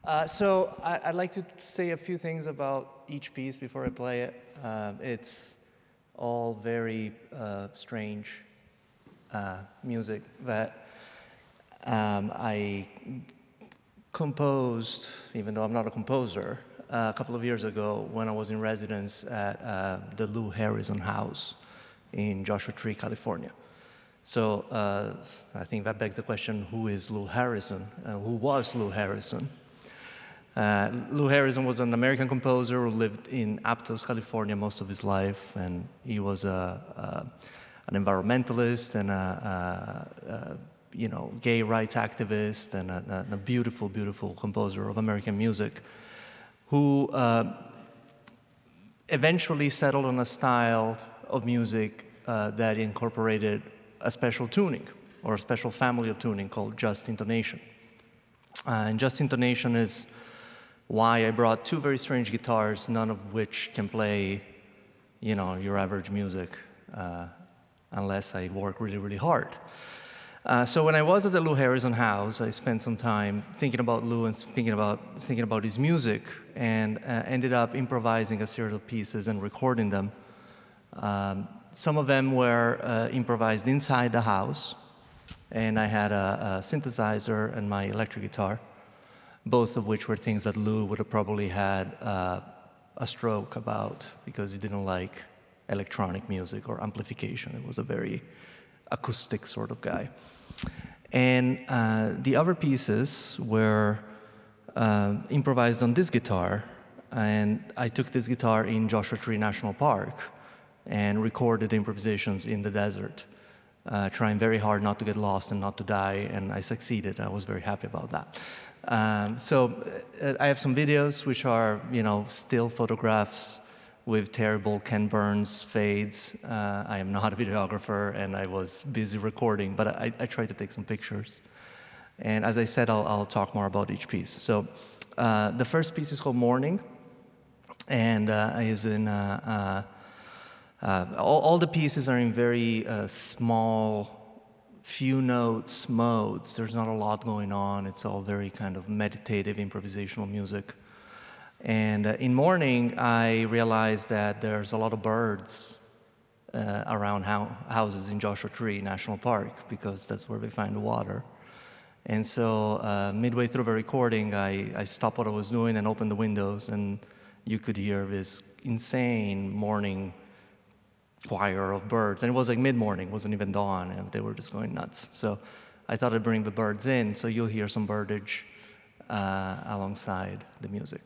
I'd like to say a few things about each piece before I play it. It's all very strange music that I composed, even though I'm not a composer, a couple of years ago when I was in residence at the Lou Harrison House in Joshua Tree, California. So I think that begs the question, who is Lou Harrison? Who was Lou Harrison? Lou Harrison was an American composer who lived in Aptos, California most of his life, and he was an environmentalist and a gay rights activist and a beautiful, beautiful composer of American music who eventually settled on a style of music that incorporated a special tuning or a special family of tuning called just intonation. And just intonation is why I brought two very strange guitars, none of which can play, your average music unless I work really, really hard. So when I was at the Lou Harrison House, I spent some time thinking about Lou and thinking about his music, and ended up improvising a series of pieces and recording them. Some of them were improvised inside the house, and I had a synthesizer and my electric guitar, both of which were things that Lou would have probably had a stroke about because he didn't like electronic music or amplification. It was a very acoustic sort of guy. And the other pieces were improvised on this guitar, and I took this guitar in Joshua Tree National Park and recorded improvisations in the desert, trying very hard not to get lost and not to die, and I succeeded. I was very happy about that. I have some videos which are, still photographs with terrible Ken Burns fades. I am not a videographer, and I was busy recording, but I tried to take some pictures. And as I said, I'll talk more about each piece. So the first piece is called Morning, and is in, all the pieces are in very small, few notes modes. There's not a lot going on. It's all very kind of meditative, improvisational music. And in Morning, I realized that there's a lot of birds around houses in Joshua Tree National Park, because that's where they find the water. And so midway through the recording, I stopped what I was doing and opened the windows, and you could hear this insane morning choir of birds. And it was like mid-morning, it wasn't even dawn, and they were just going nuts. So I thought I'd bring the birds in, so you'll hear some birdage alongside the music.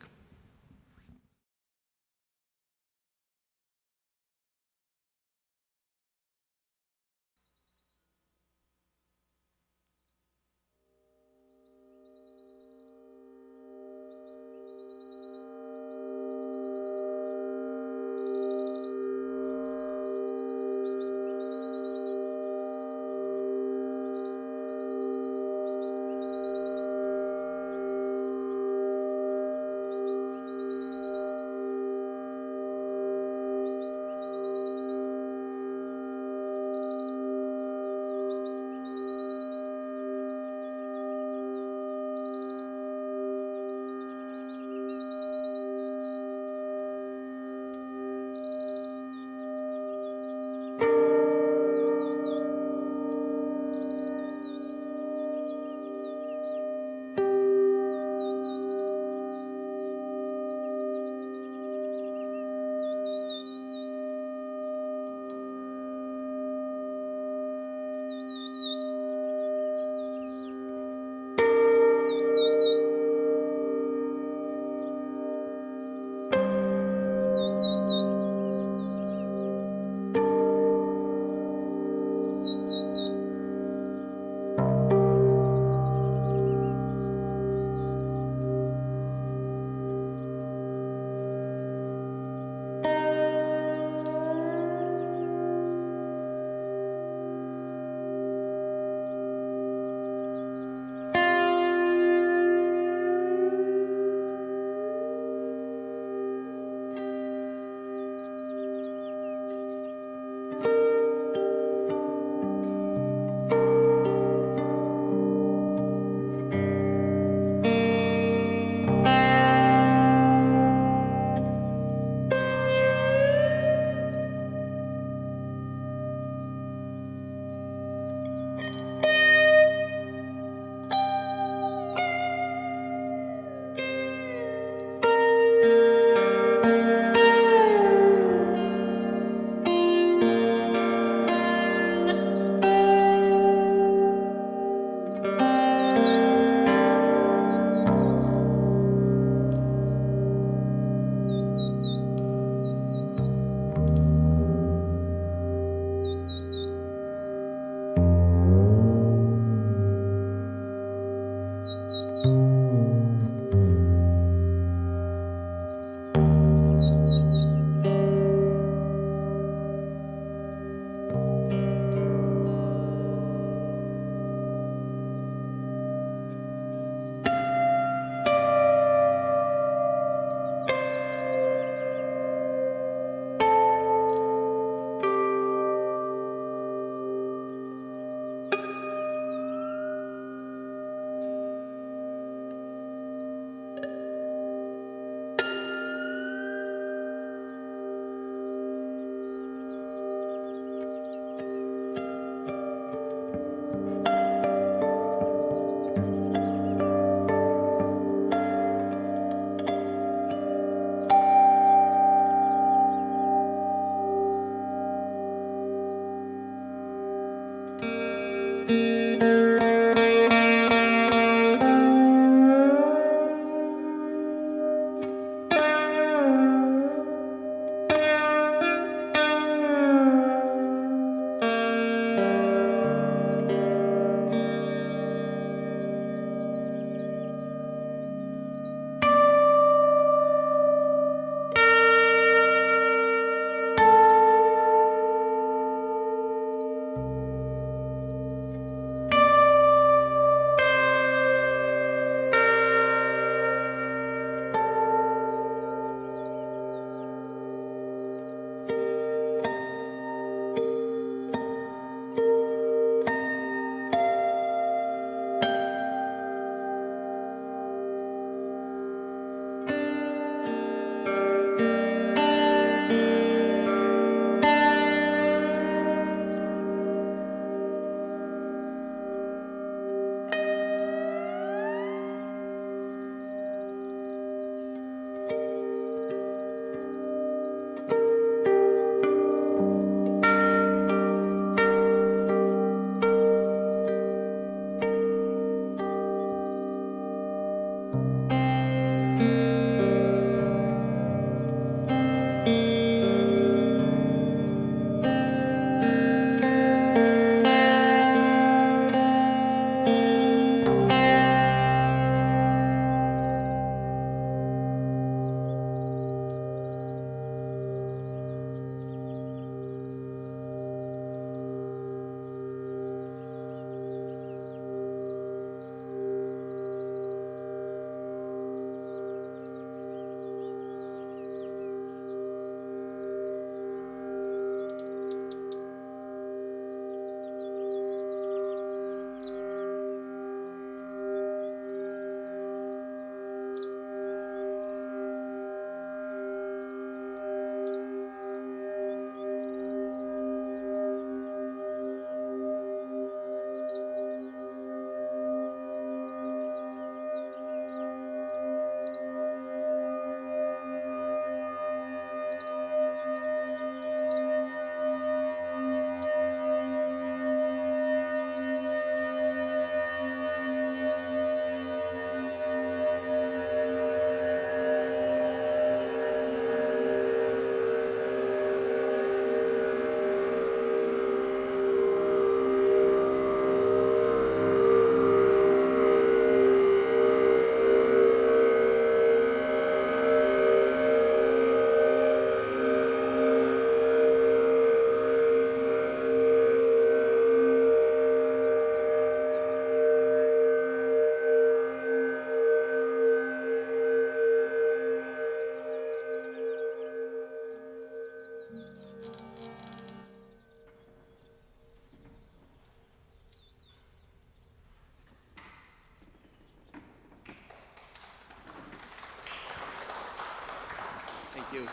you.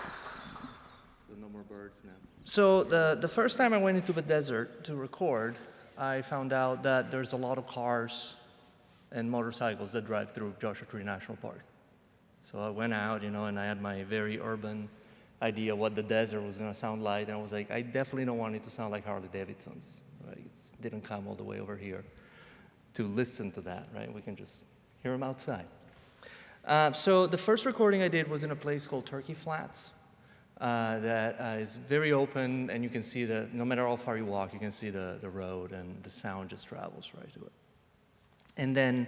So no more birds now. So the first time I went into the desert to record, I found out that there's a lot of cars and motorcycles that drive through Joshua Tree National Park. So I went out, and I had my very urban idea what the desert was going to sound like, and I was like, I definitely don't want it to sound like Harley Davidson's. Right? It didn't come all the way over here to listen to that, right? We can just hear them outside. So the first recording I did was in a place called Turkey Flats that is very open, and you can see that no matter how far you walk, you can see the road, and the sound just travels right to it. And then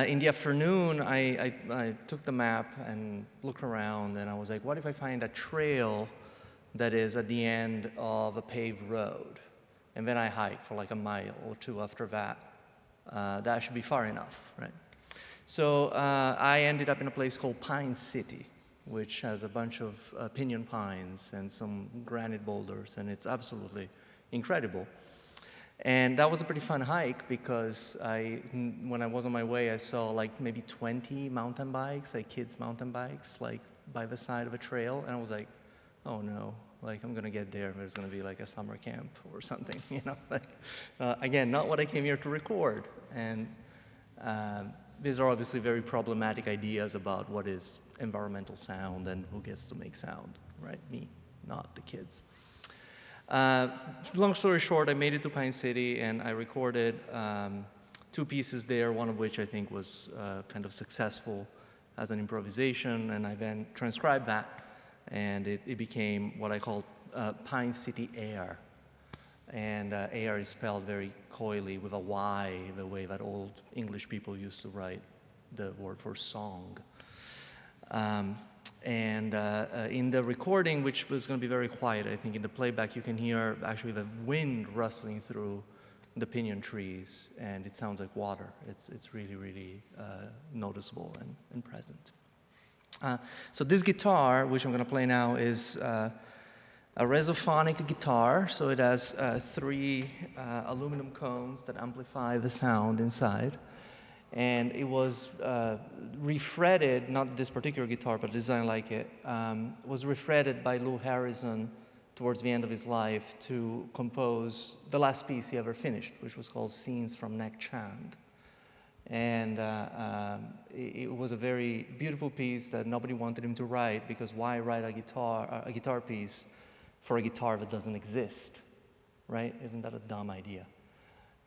in the afternoon, I took the map and looked around, and I was like, what if I find a trail that is at the end of a paved road? And then I hike for like a mile or two after that. That should be far enough, right? So I ended up in a place called Pine City, which has a bunch of pinyon pines and some granite boulders, and it's absolutely incredible. And that was a pretty fun hike because when I was on my way, I saw like maybe 20 mountain bikes, like kids' mountain bikes, like by the side of a trail. And I was like, oh no, like I'm gonna get there and there's gonna be like a summer camp or something, Like, again, not what I came here to record. And these are obviously very problematic ideas about what is environmental sound and who gets to make sound, right? Me, not the kids. Long story short, I made it to Pine City, and I recorded 2 pieces there, one of which I think was kind of successful as an improvisation, and I then transcribed that, and it became what I call Pine City Air. And air is spelled very coyly with a Y, the way that old English people used to write the word for song. And in the recording, which was going to be very quiet, I think in the playback you can hear actually the wind rustling through the pinyon trees, and it sounds like water. It's really, really noticeable and present. So this guitar, which I'm going to play now, is a resophonic guitar. So it has 3 aluminum cones that amplify the sound inside. And it was refretted, not this particular guitar, but a design like it, was refretted by Lou Harrison towards the end of his life to compose the last piece he ever finished, which was called Scenes from Nek Chand. And it was a very beautiful piece that nobody wanted him to write, because why write a guitar piece for a guitar that doesn't exist, right? Isn't that a dumb idea?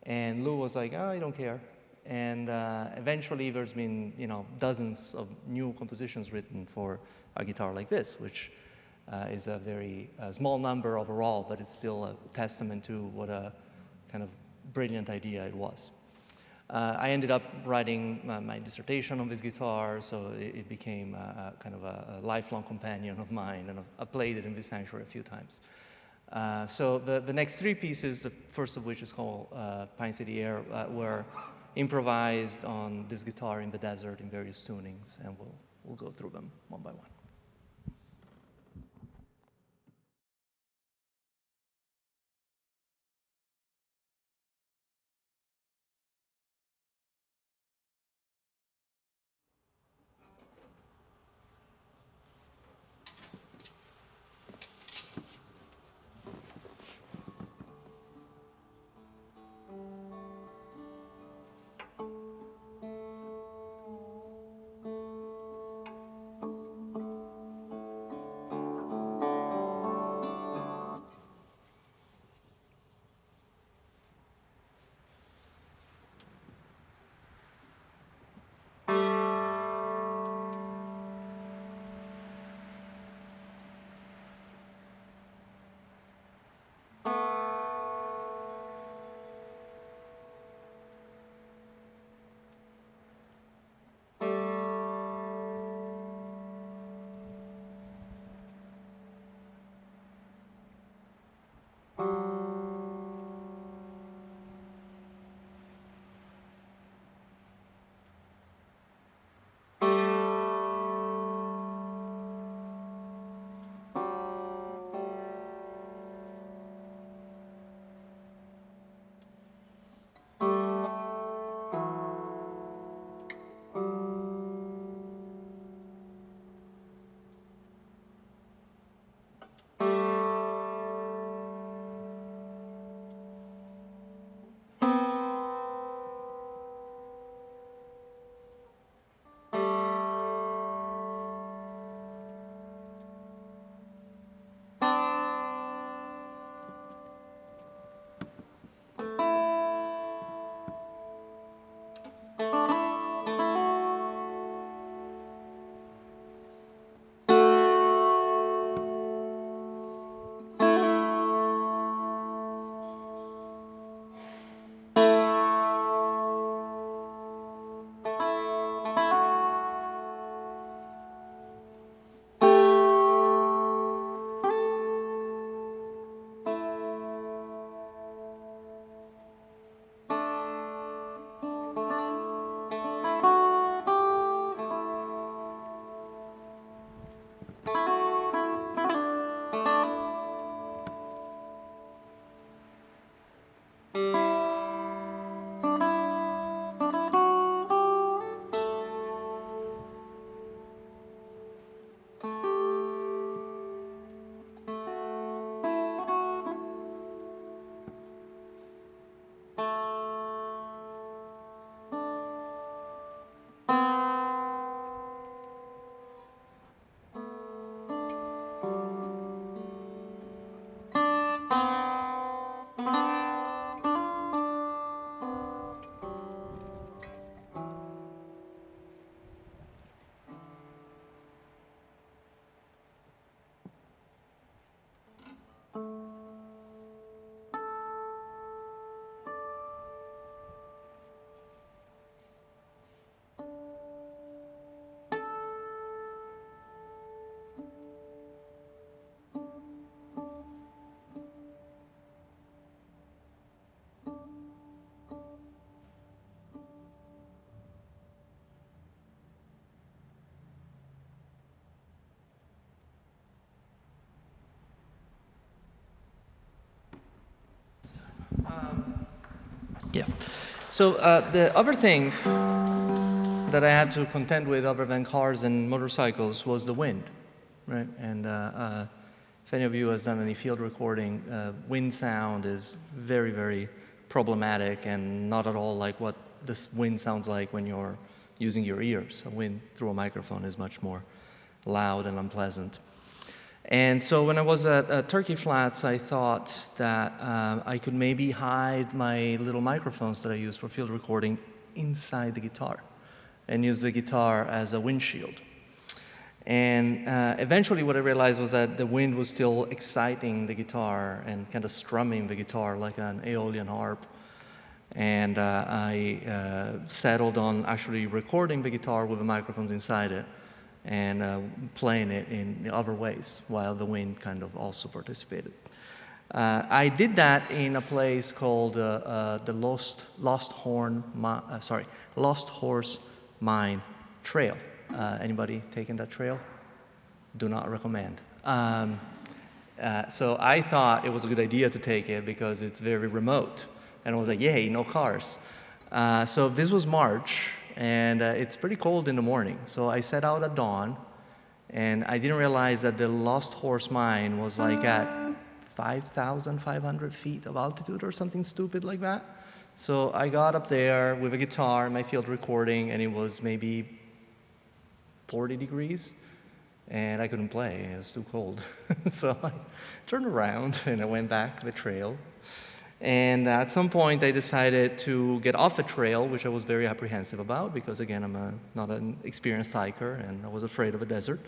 And Lou was like, oh, I don't care. And eventually there's been, dozens of new compositions written for a guitar like this, which is a very small number overall, but it's still a testament to what a kind of brilliant idea it was. I ended up writing my dissertation on this guitar, so it became kind of a lifelong companion of mine, and I've played it in this sanctuary a few times. So the next 3 pieces, the first of which is called Pine City Air, were improvised on this guitar in the desert in various tunings, and we'll go through them one by one. Yeah. So the other thing that I had to contend with other than cars and motorcycles was the wind, right? And if any of you has done any field recording, wind sound is very, very problematic and not at all like what this wind sounds like when you're using your ears. So wind through a microphone is much more loud and unpleasant. And so when I was at Turkey Flats, I thought that I could maybe hide my little microphones that I use for field recording inside the guitar and use the guitar as a windshield. And eventually what I realized was that the wind was still exciting the guitar and kind of strumming the guitar like an Aeolian harp. And I settled on actually recording the guitar with the microphones inside it and playing it in other ways while the wind kind of also participated. I did that in a place called the Lost Horse Mine Trail. Anybody taken that trail? Do not recommend. So I thought it was a good idea to take it because it's very remote. And I was like, yay, no cars. So this was March, and it's pretty cold in the morning. So I set out at dawn, and I didn't realize that the Lost Horse Mine was like at 5,500 feet of altitude or something stupid like that. So I got up there with a guitar, my field recording, and it was maybe 40 degrees, and I couldn't play. It was too cold. So I turned around, and I went back to the trail. And at some point, I decided to get off the trail, which I was very apprehensive about, because again, I'm not an experienced hiker, and I was afraid of a desert.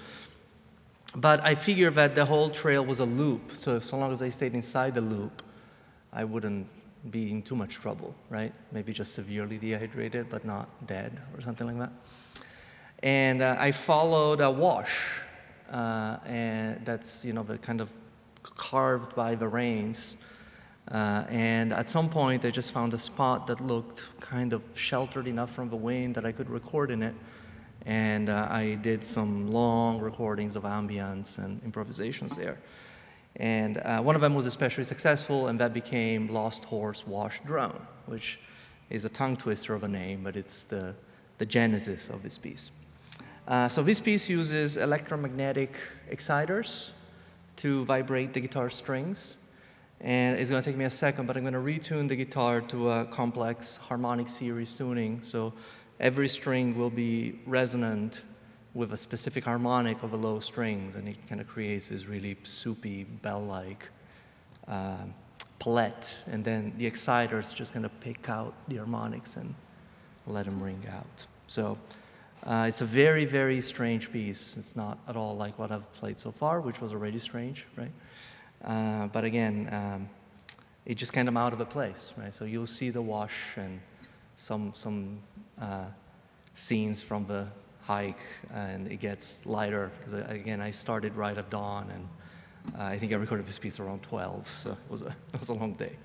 But I figured that the whole trail was a loop, so long as I stayed inside the loop, I wouldn't be in too much trouble, right? Maybe just severely dehydrated, but not dead or something like that. And I followed a wash, and that's, the kind of carved by the rains. And at some point, I just found a spot that looked kind of sheltered enough from the wind that I could record in it. And I did some long recordings of ambience and improvisations there. And one of them was especially successful, and that became Lost Horse Wash Drone, which is a tongue twister of a name, but it's the genesis of this piece. So this piece uses electromagnetic exciters to vibrate the guitar strings. And it's going to take me a second, but I'm going to retune the guitar to a complex harmonic series tuning. So every string will be resonant with a specific harmonic of the low strings, and it kind of creates this really soupy, bell-like palette. And then the exciter is just going to pick out the harmonics and let them ring out. So it's a very, very strange piece. It's not at all like what I've played so far, which was already strange, right? But again, it just kind of out of a place, right? So you'll see the wash and some scenes from the hike, and it gets lighter because again, I started right at dawn, and I think I recorded this piece around 12, so it was a long day.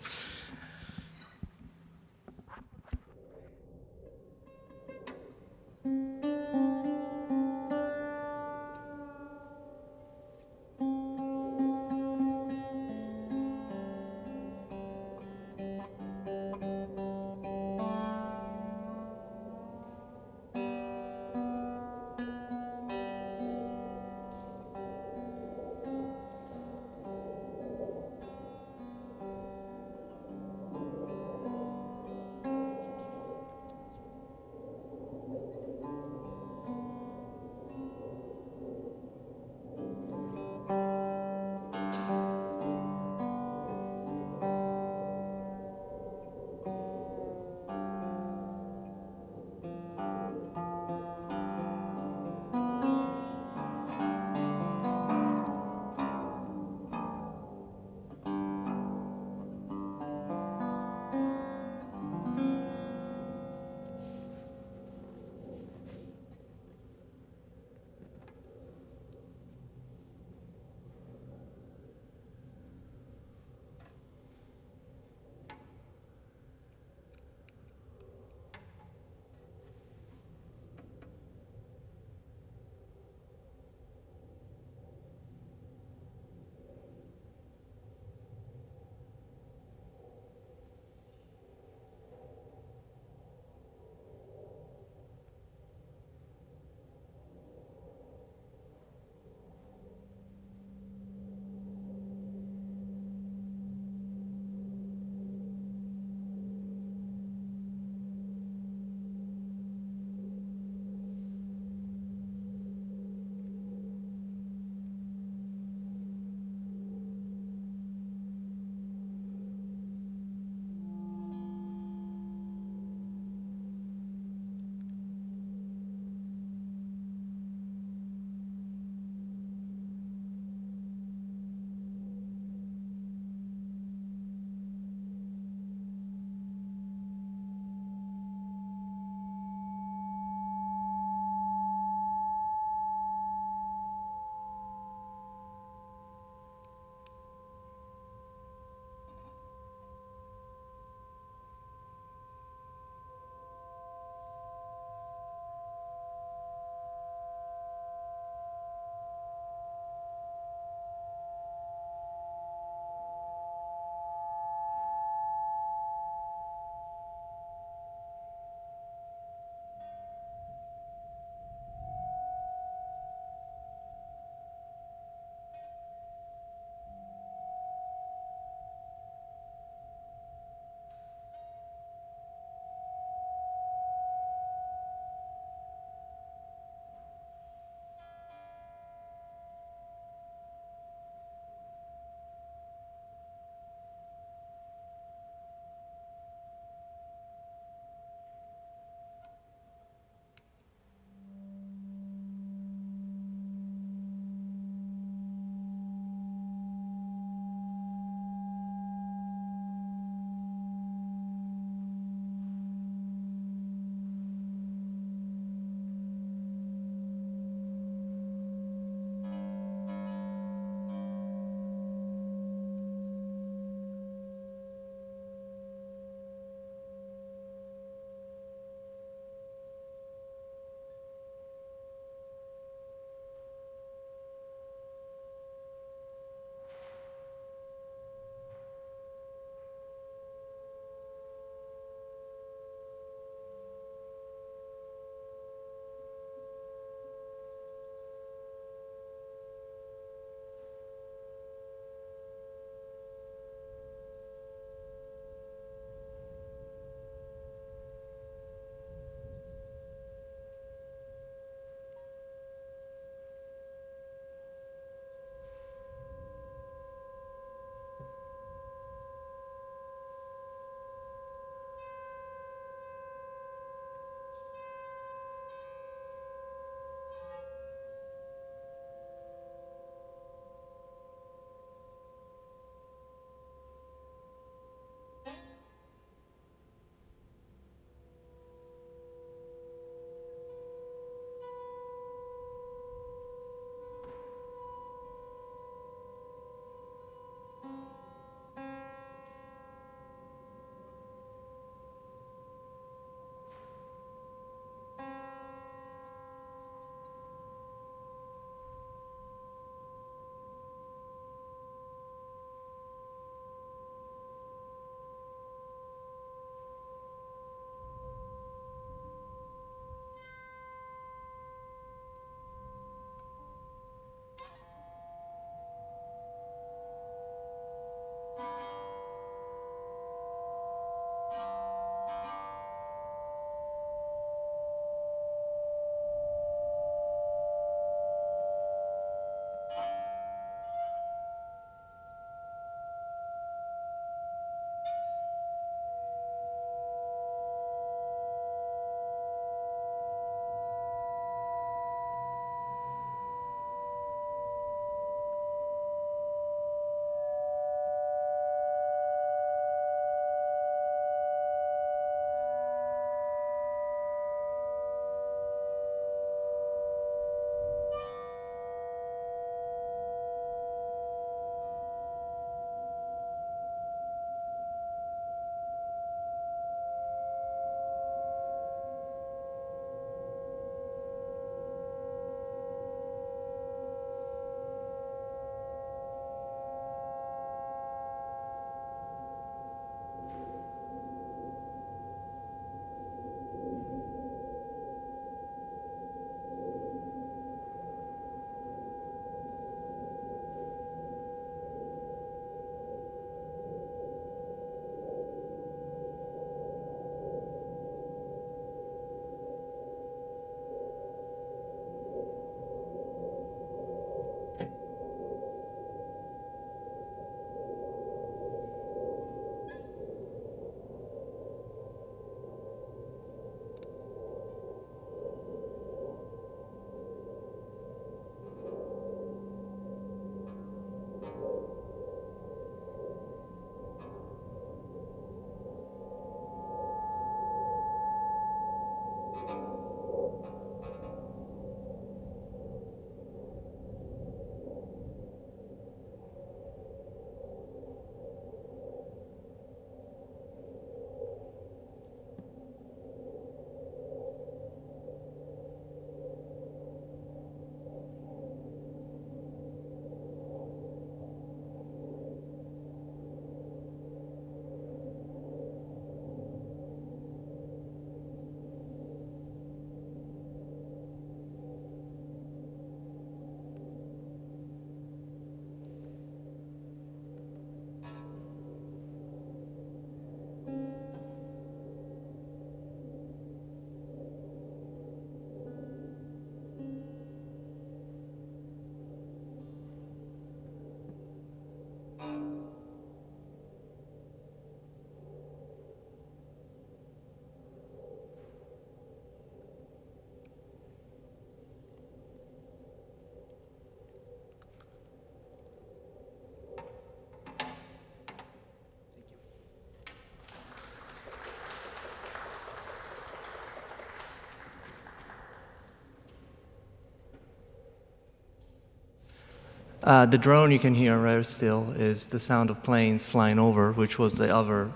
The drone you can hear right still is the sound of planes flying over, which was the other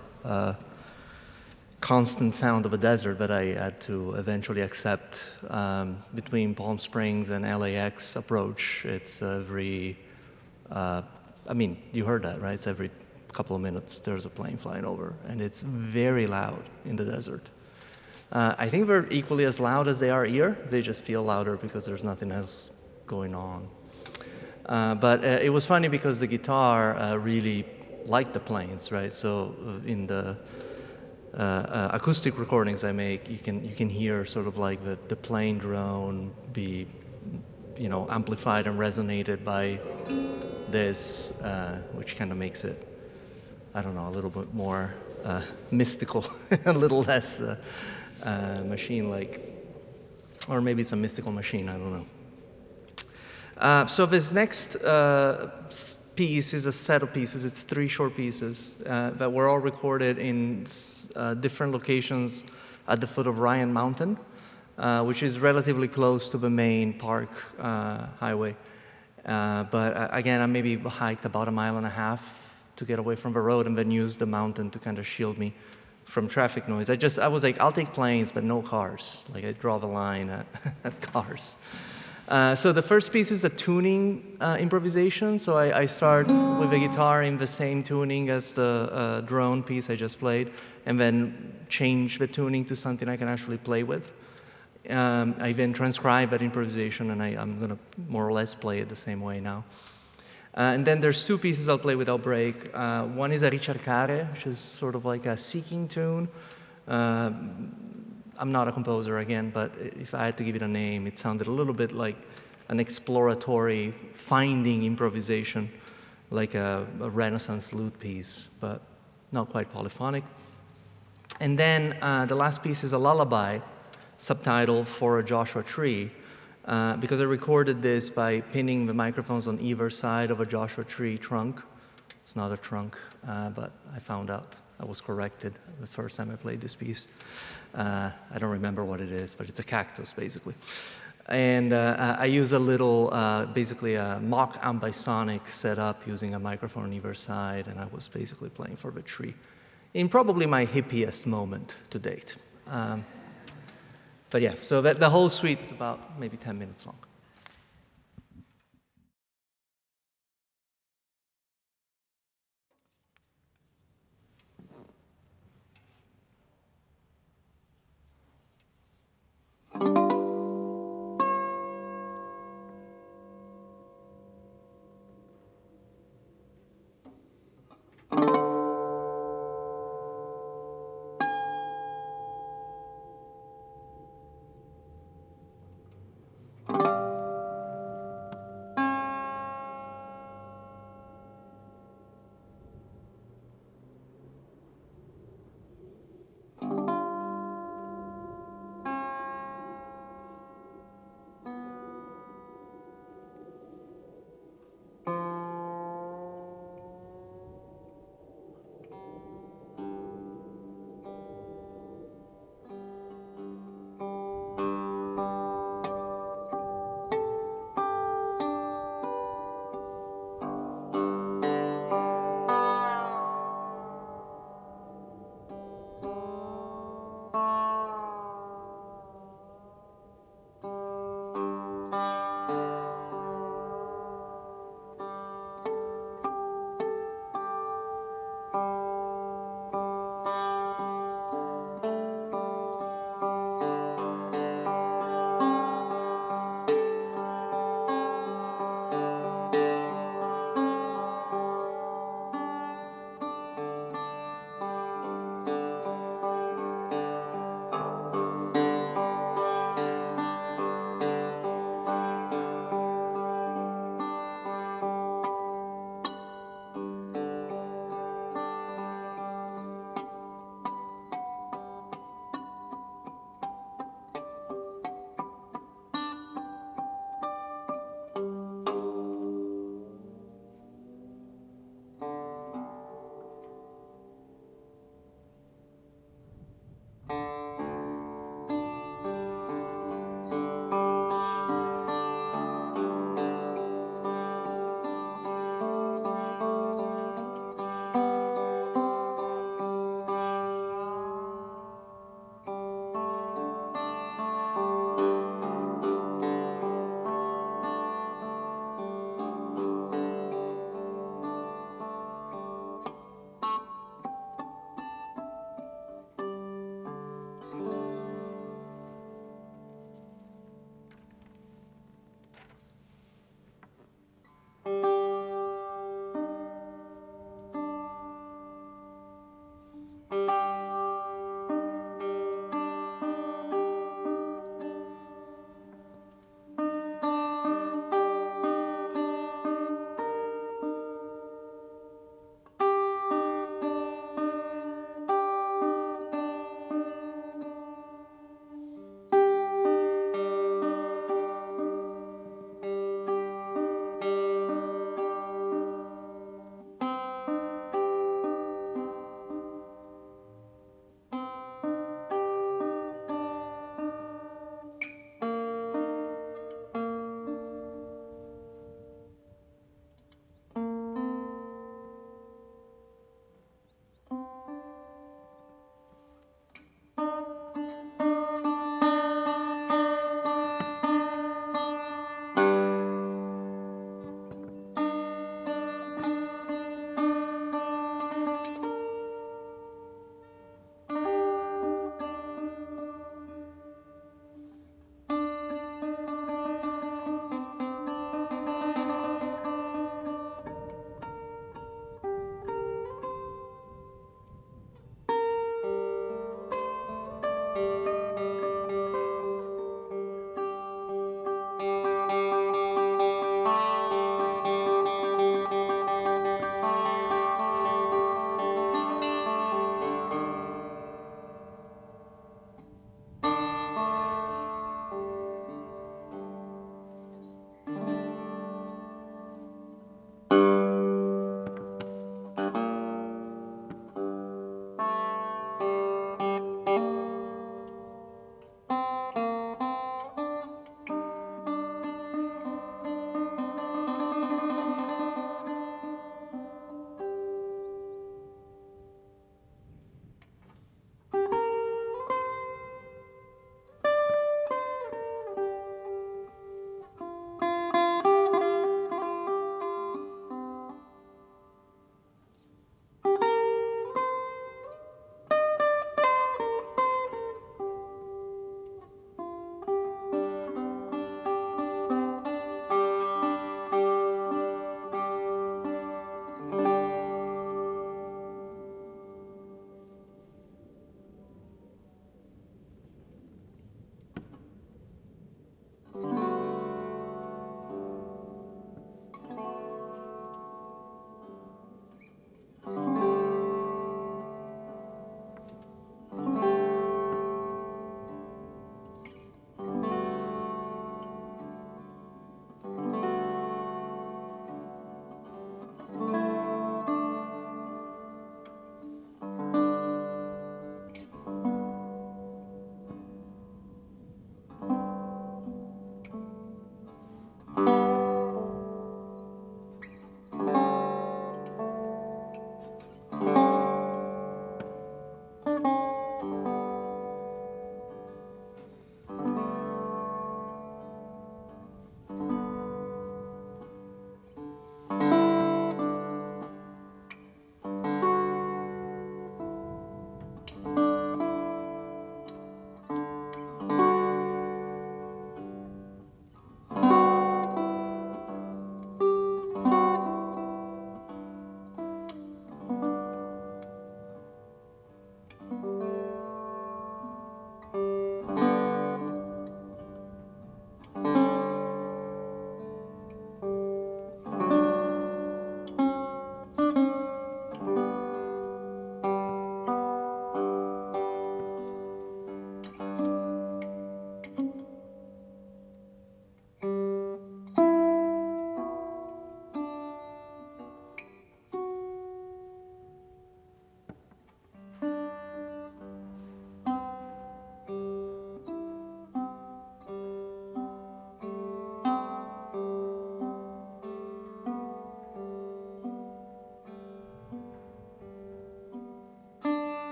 constant sound of a desert that I had to eventually accept. Between Palm Springs and LAX approach, it's every, I mean, you heard that, right? It's every couple of minutes there's a plane flying over, and it's very loud in the desert. I think they're equally as loud as they are here. They just feel louder because there's nothing else going on. But it was funny because the guitar really liked the planes, right? So in the acoustic recordings I make, you can hear sort of like the plane drone be, you know, amplified and resonated by this, which kind of makes it, I don't know, a little bit more mystical, a little less machine-like, or maybe it's a mystical machine, I don't know. So this next piece is a set of pieces. It's 3 short pieces that were all recorded in different locations at the foot of Ryan Mountain, which is relatively close to the main park highway. But again, I maybe hiked about 1.5 miles to get away from the road and then used the mountain to kind of shield me from traffic noise. I was like, I'll take planes, but no cars. Like, I draw the line at cars. So the first piece is a tuning improvisation. So I start with the guitar in the same tuning as the drone piece I just played, and then change the tuning to something I can actually play with. I then transcribe that improvisation, and I'm going to more or less play it the same way now. And then there's 2 pieces I'll play without break. One is a ricercare, which is sort of like a seeking tune. I'm not a composer again, but if I had to give it a name, it sounded a little bit like an exploratory finding improvisation, like a Renaissance lute piece, but not quite polyphonic. And then the last piece is a lullaby, subtitled For a Joshua Tree, because I recorded this by pinning the microphones on either side of a Joshua tree trunk. It's not a trunk, but I found out. I was corrected the first time I played this piece. I don't remember what it is, but it's a cactus, basically. And I use a little, basically a mock ambisonic setup using a microphone on either side, and I was basically playing for the tree in probably my hippiest moment to date. But yeah, so the whole suite is about maybe 10 minutes long.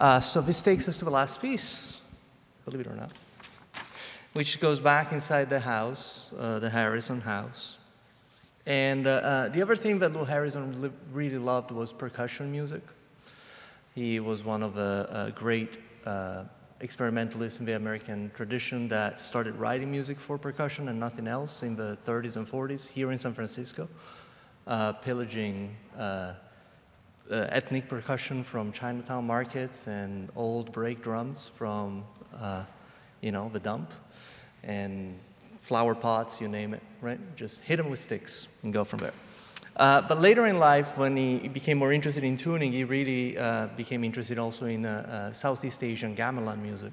So this takes us to the last piece, believe it or not, which goes back inside the house, the Harrison house. And the other thing that Lou Harrison really loved was percussion music. He was one of the great experimentalists in the American tradition that started writing music for percussion and nothing else in the 30s and 40s here in San Francisco, pillaging ethnic percussion from Chinatown markets and old brake drums from, the dump, and flower pots, you name it, right? Just hit them with sticks and go from there. But later in life, when he became more interested in tuning, he really became interested also in Southeast Asian gamelan music,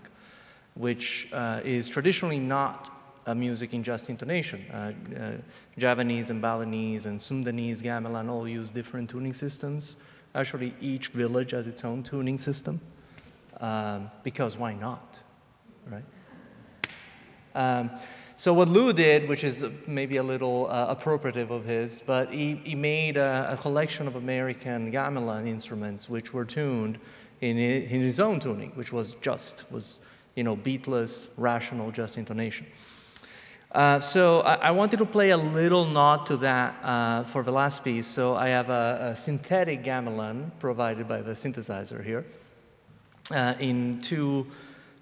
which is traditionally not a music in just intonation. Javanese and Balinese and Sundanese gamelan all use different tuning systems. Actually, each village has its own tuning system, because why not, right? So what Lou did, which is maybe a little appropriative of his, but he made a collection of American gamelan instruments which were tuned in his own tuning, which was beatless, rational, just intonation. So I wanted to play a little nod to that for the last piece. So I have a synthetic gamelan provided by the synthesizer here in two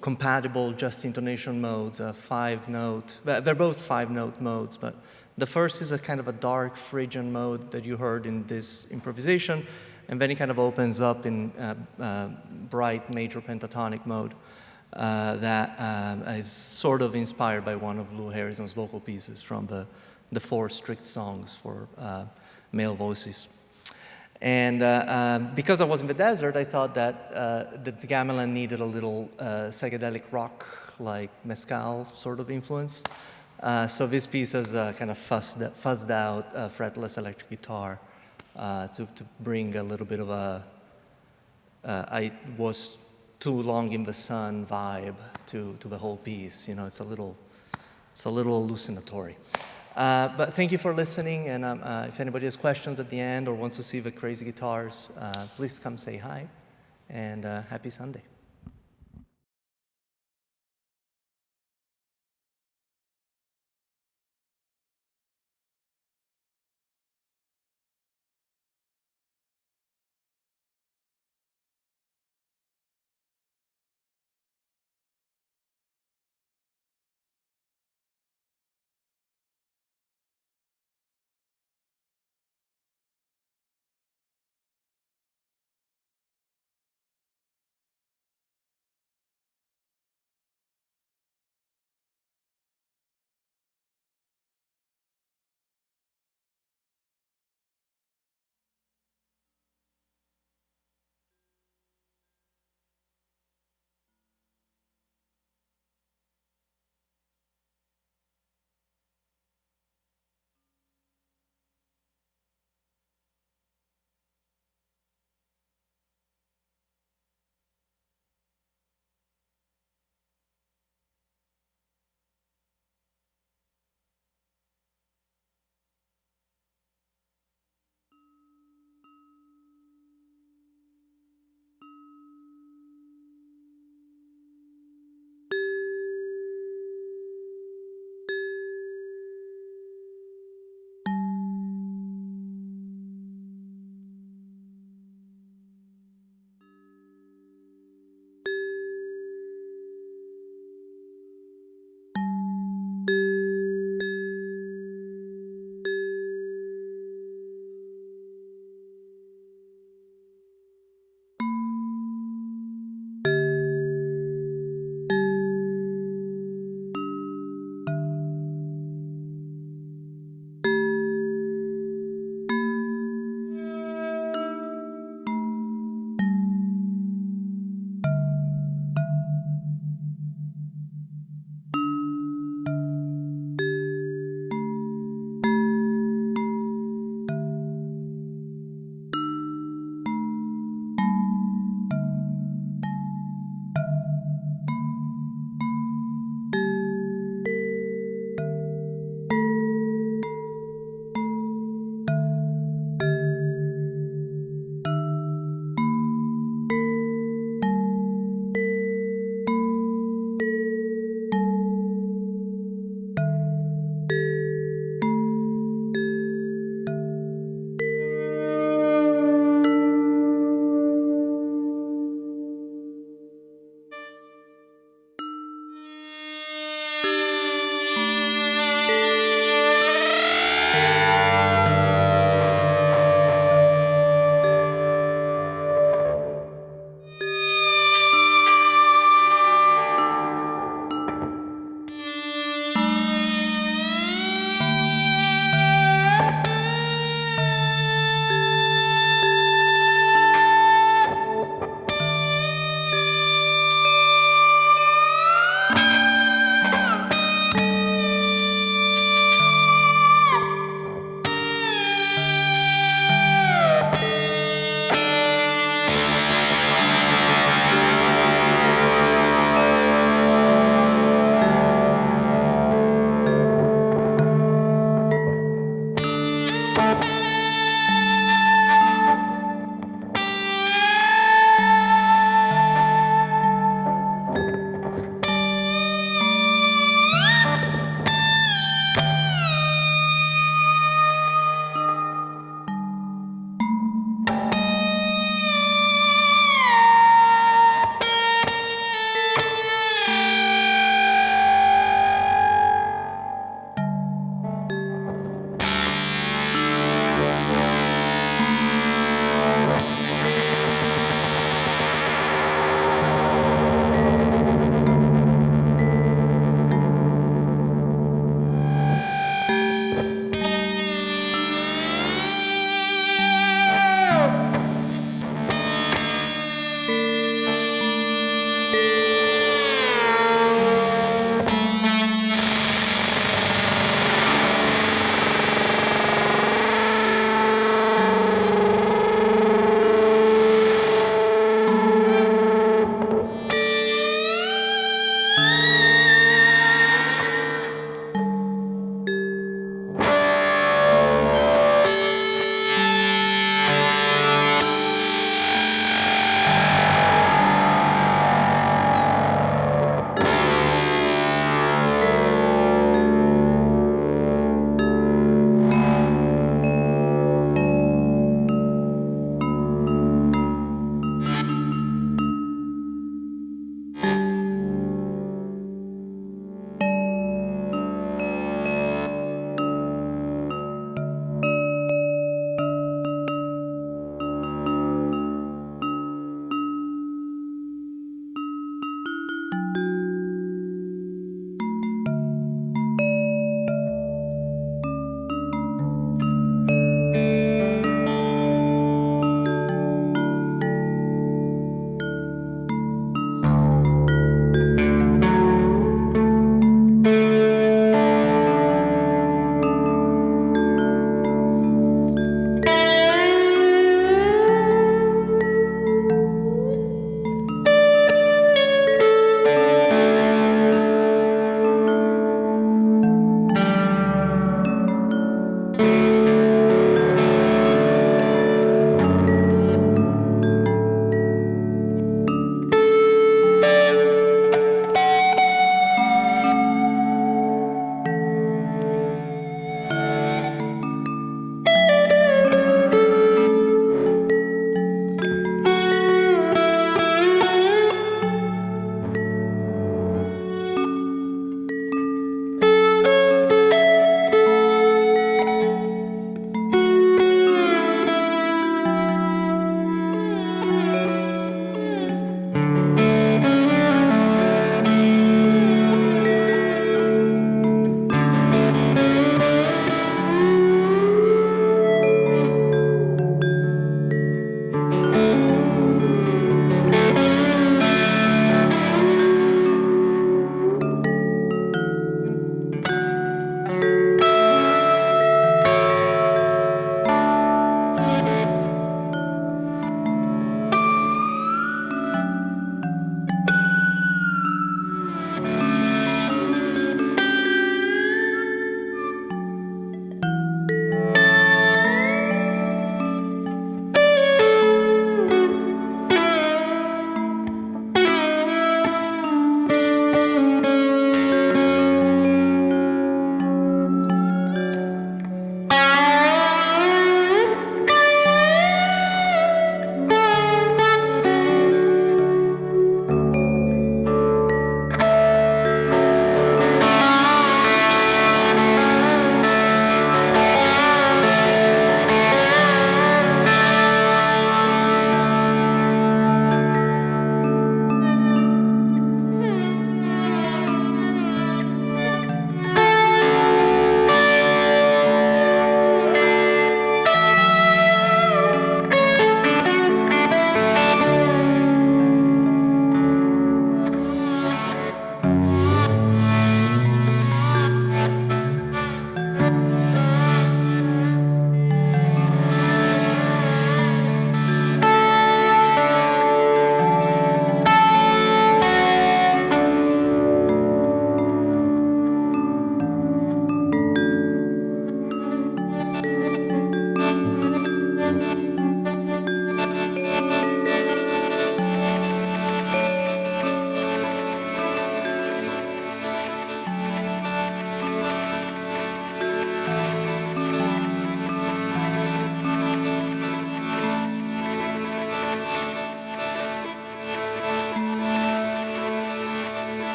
compatible just intonation modes, a 5-note. They're both 5-note modes, but the first is a kind of a dark Phrygian mode that you heard in this improvisation, and then it kind of opens up in bright major pentatonic mode that is sort of inspired by one of Lou Harrison's vocal pieces from the 4 strict songs for male voices. And because I was in the desert, I thought that the gamelan needed a little psychedelic rock, like mezcal sort of influence. So this piece has a kind of fuzzed out fretless electric guitar to bring a little bit of a I was too long in the sun vibe to the whole piece. It's a little hallucinatory. But thank you for listening, and if anybody has questions at the end or wants to see the crazy guitars, please come say hi, and happy Sunday.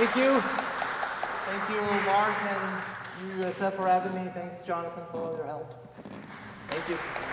Thank you. Thank you, Mark and UUSF for having me. Thanks, Jonathan, for all your help. Thank you.